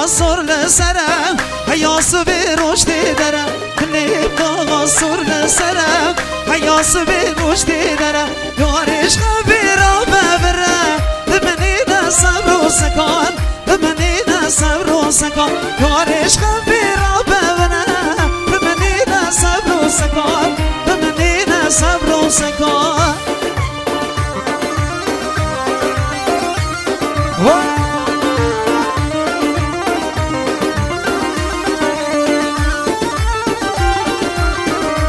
صور لسرا حياس بروش درا دلي صور لسرا حياس بروش درا يارش خبيرا ببرا بمنينا صبر وسكان بمنينا صبر وسكان يارش خبيرا ببرا بمنينا صبر وسكان بمنينا صبر وسكان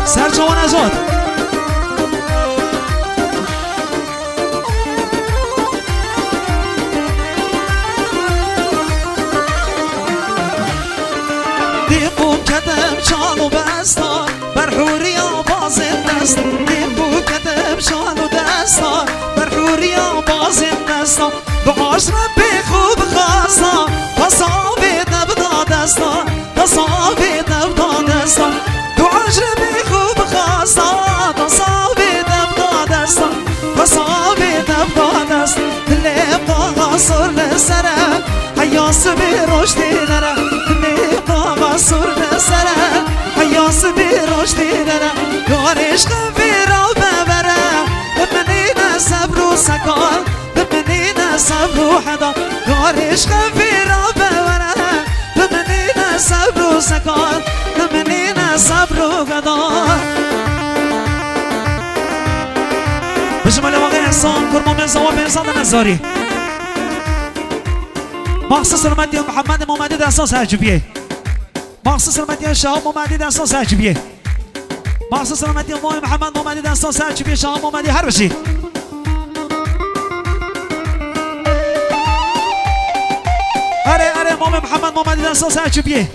سرجوان ازاد دیبو کدم چالو بستا بر حوریا باز دست دیبو کدم چالو دستا بر حوریا باز دستا دعاش ربی خوب خواستا تصابی نبدا دستا تصابی نبدا دستا دعاش ربی خوب خواستا تصابی نبدا دستا تصابی نبدا دستا دلی باغا سر لسره حیاس بی رشدی نره دلی باغا سر لسره حیاس بی رشدی نره یارش خفیرا ببره بمنین صبر و سکان بمنین صبر و حدا یارش خفیرا ببره بمنین صبر و سکان بمنین صبر و حدا بجمال واقع احسان کرمان من زواب انسان نزاری مخصوص المدی محمد ممدد اساس عجبیه مخصوص المدی شهاب ممدد اساس عجبیه مخصوص المدی محمد ممدد اساس عجبیه شهاب ممدد هر بشی اره مام محمد ممدد اساس عجبیه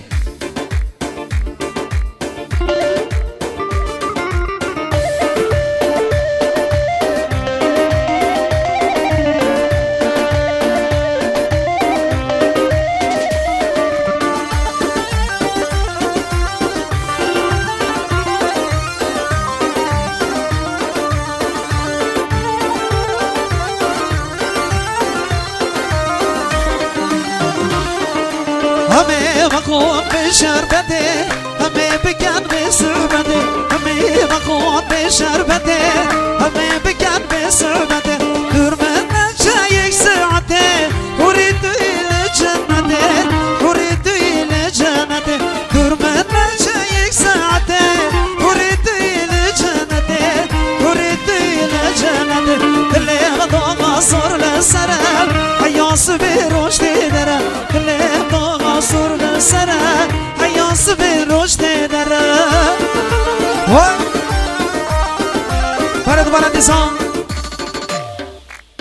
مخون بشربته همه بگن به صحبته همه مخون بشربته همه بگن به صحبته دور من نجا یک ساعته اريد الى جنته اريد الى جنته دور من نجا یک ساعته اريد الى جنته اريد الى جنته دلی غضا صور لسره حیاس بروش دیدره دلی غضا صور لسره حیاس بروش دیدره فرد بلد سان